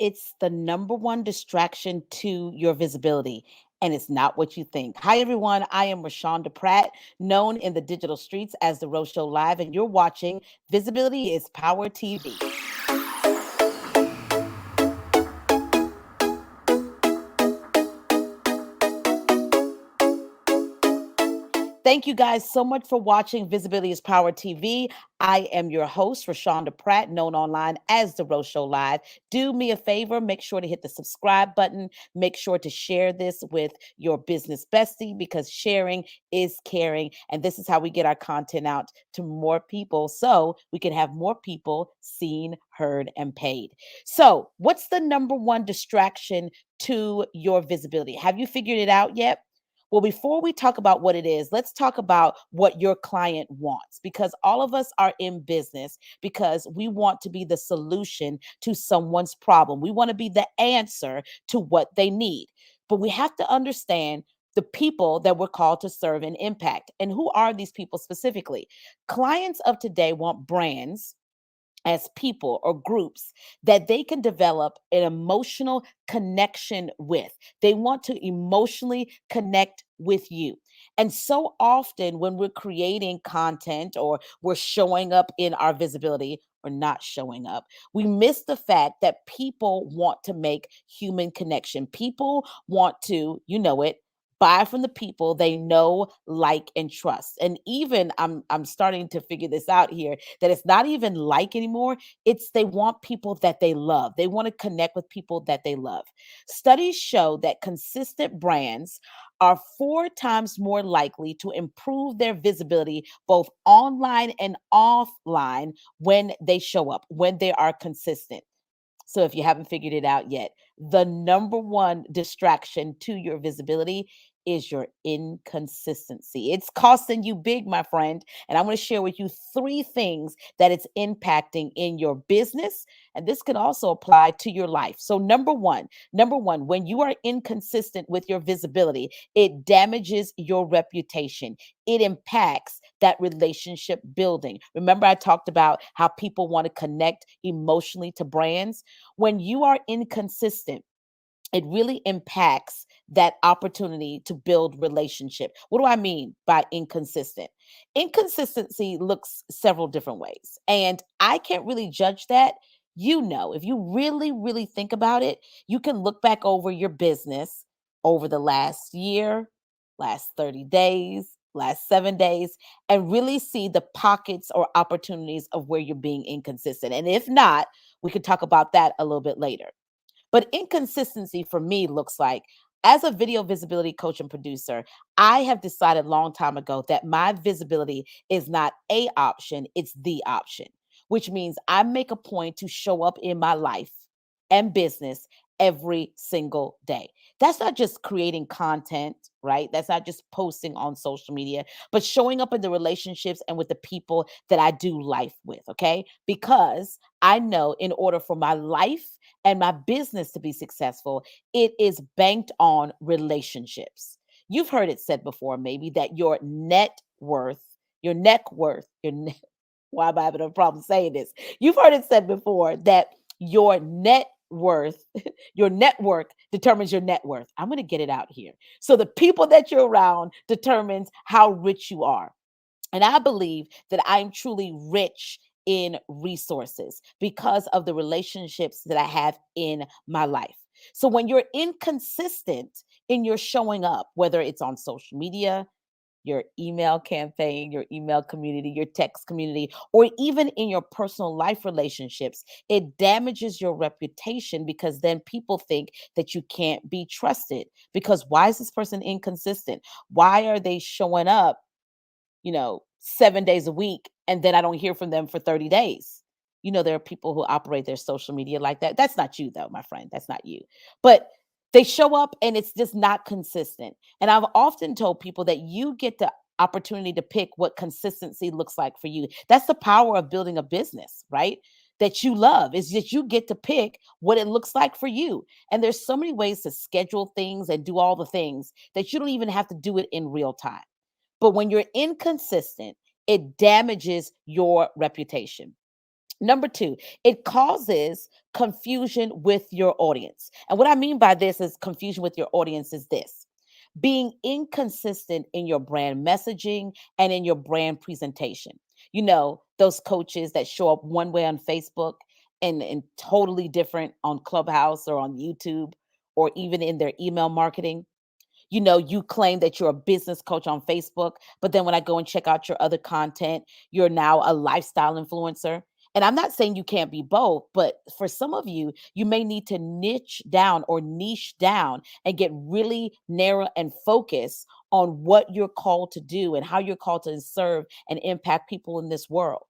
it's the number one distraction to your visibility. And it's not what you think. Hi, everyone. I am Rashonda Pratt, known in the digital streets as The Rose Show Live, and you're watching Visibility is Power TV. Thank you guys so much for watching Visibility is Power TV. I am your host, Rashonda Pratt, known online as The Rose Show Live. Do me a favor, make sure to hit the subscribe button. Make sure to share this with your business bestie because sharing is caring. And this is how we get our content out to more people so we can have more people seen, heard, and paid. So, what's the number one distraction to your visibility? Have you figured it out yet? Well, before we talk about what it is, let's talk about what your client wants because all of us are in business because we want to be the solution to someone's problem. We want to be the answer to what they need. But we have to understand the people that we're called to serve and impact. And who are these people specifically? Clients of today want brands as people or groups that they can develop an emotional connection with. They want to emotionally connect with you. And so often when we're creating content or we're showing up in our visibility or not showing up, we miss the fact that people want to make human connection. People want to, you know it, buy from the people they know, like, and trust. And even I'm starting to figure this out here that it's not even like anymore. It's they want people that they love. They want to connect with people that they love. Studies show that consistent brands are four times more likely to improve their visibility both online and offline when they show up, when they are consistent. So if you haven't figured it out yet, the number one distraction to your visibility is your inconsistency. It's costing you big, my friend. And I'm going to share with you three things that it's impacting in your business. And this can also apply to your life. So number one, when you are inconsistent with your visibility, it damages your reputation. It impacts that relationship building. Remember, I talked about how people want to connect emotionally to brands. When you are inconsistent, it really impacts that opportunity to build relationship. What do I mean by inconsistent? Inconsistency looks several different ways, and I can't really judge that. You know, if you really, really think about it, you can look back over your business over the last year, last 30 days, last 7 days, and really see the pockets or opportunities of where you're being inconsistent. And if not, we could talk about that a little bit later. But inconsistency for me looks like as a video visibility coach and producer, I have decided a long time ago that my visibility is not a option, it's the option, which means I make a point to show up in my life and business every single day. That's not just creating content, right? That's not just posting on social media, but showing up in the relationships and with the people that I do life with, okay? Because I know in order for my life and my business to be successful, it is banked on relationships. You've heard it said before, maybe that your net, why am I having a problem saying this? You've heard it said before that your net worth, your network determines your net worth. I'm going to get it out here. So the people that you're around determines how rich you are. And I believe that I'm truly rich in resources because of the relationships that I have in my life. So when you're inconsistent in your showing up, whether it's on social media, your email campaign, your email community, your text community, or even in your personal life relationships, it damages your reputation because then people think that you can't be trusted. Because why is this person inconsistent? Why are they showing up 7 days a week, and then I don't hear from them for 30 days. There are people who operate their social media like that. That's not you, though, my friend. That's not you. But they show up and it's just not consistent. And I've often told people that you get the opportunity to pick what consistency looks like for you. That's the power of building a business, right? That you love is that you get to pick what it looks like for you. And there's so many ways to schedule things and do all the things that you don't even have to do it in real time. But when you're inconsistent, it damages your reputation. Number two, it causes confusion with your audience. And what I mean by this is confusion with your audience is this: being inconsistent in your brand messaging and in your brand presentation. You know, those coaches that show up one way on Facebook and totally different on Clubhouse or on YouTube or even in their email marketing. You know, you claim that you're a business coach on Facebook, but then when I go and check out your other content, you're now a lifestyle influencer. And I'm not saying you can't be both, but for some of you, you may need to niche down and get really narrow and focus on what you're called to do and how you're called to serve and impact people in this world.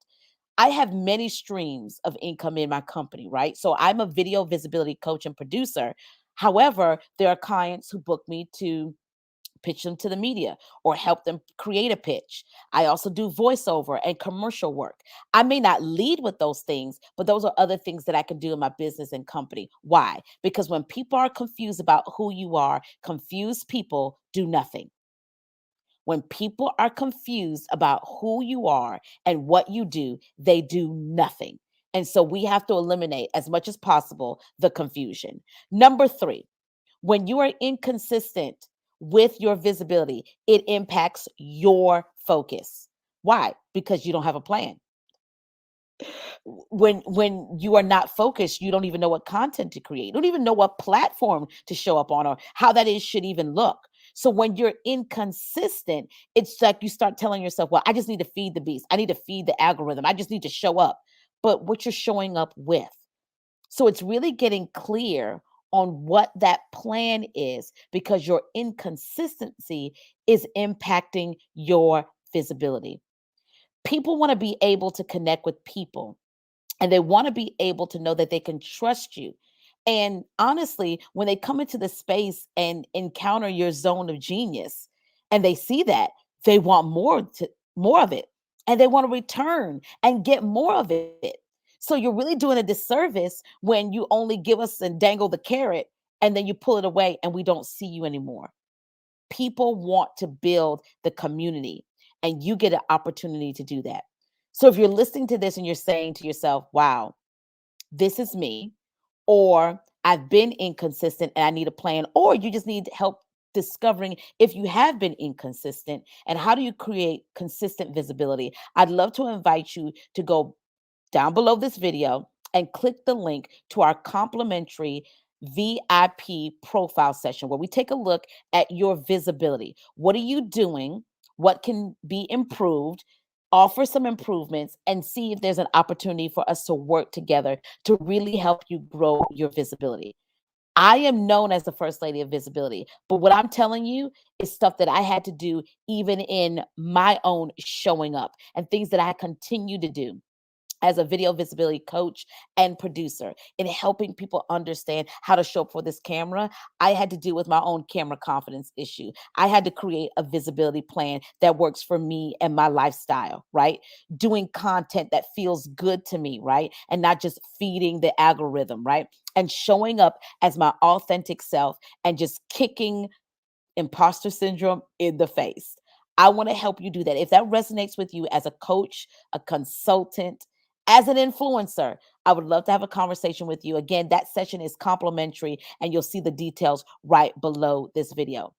I have many streams of income in my company, right? So I'm a video visibility coach and producer. However, there are clients who book me to pitch them to the media or help them create a pitch. I also do voiceover and commercial work. I may not lead with those things, but those are other things that I can do in my business and company. Why? Because when people are confused about who you are, confused people do nothing. When people are confused about who you are and what you do, they do nothing. And so we have to eliminate as much as possible the confusion. Number three, when you are inconsistent with your visibility, it impacts your focus. Why? Because you don't have a plan. When you are not focused, you don't even know what content to create. You don't even know what platform to show up on or how that is should even look. So when you're inconsistent, it's like you start telling yourself, well, I just need to feed the beast. I need to feed the algorithm. I just need to show up. But what you're showing up with. So it's really getting clear on what that plan is because your inconsistency is impacting your visibility. People want to be able to connect with people and they want to be able to know that they can trust you. And honestly, when they come into the space and encounter your zone of genius and they see that, they want more of it. And they want to return and get more of it. So you're really doing a disservice when you only give us and dangle the carrot and then you pull it away and we don't see you anymore. People want to build the community and you get an opportunity to do that. So if you're listening to this and you're saying to yourself, wow, this is me, or I've been inconsistent and I need a plan, or you just need help discovering if you have been inconsistent and how do you create consistent visibility, I'd love to invite you to go down below this video and click the link to our complimentary VIP profile session where we take a look at your visibility. What are you doing? What can be improved? Offer some improvements and see if there's an opportunity for us to work together to really help you grow your visibility. I am known as the first lady of visibility, but what I'm telling you is stuff that I had to do even in my own showing up and things that I continue to do as a video visibility coach and producer in helping people understand how to show up for this camera. I had to deal with my own camera confidence issue. I had to create a visibility plan that works for me and my lifestyle, right? Doing content that feels good to me, right? And not just feeding the algorithm, right? And showing up as my authentic self and just kicking imposter syndrome in the face. I want to help you do that. If that resonates with you as a coach, a consultant, as an influencer, I would love to have a conversation with you. Again, that session is complimentary and you'll see the details right below this video.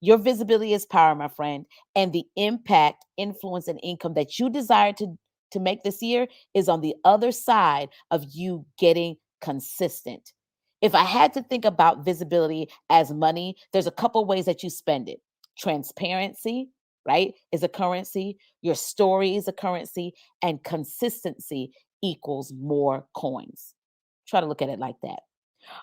Your visibility is power, my friend, and the impact, influence, and income that you desire to make this year is on the other side of you getting consistent. If I had to think about visibility as money, there's a couple ways that you spend it. Transparency, right, is a currency. Your story is a currency, and consistency equals more coins. Try to look at it like that.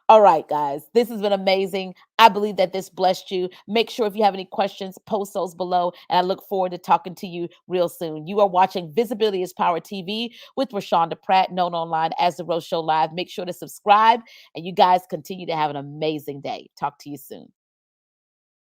All right, guys, this has been amazing. I believe that this blessed you. Make sure if you have any questions, post those below. And I look forward to talking to you real soon. You are watching Visibility is Power TV with Rashonda Pratt, known online as The Rose Show Live. Make sure to subscribe, and you guys continue to have an amazing day. Talk to you soon.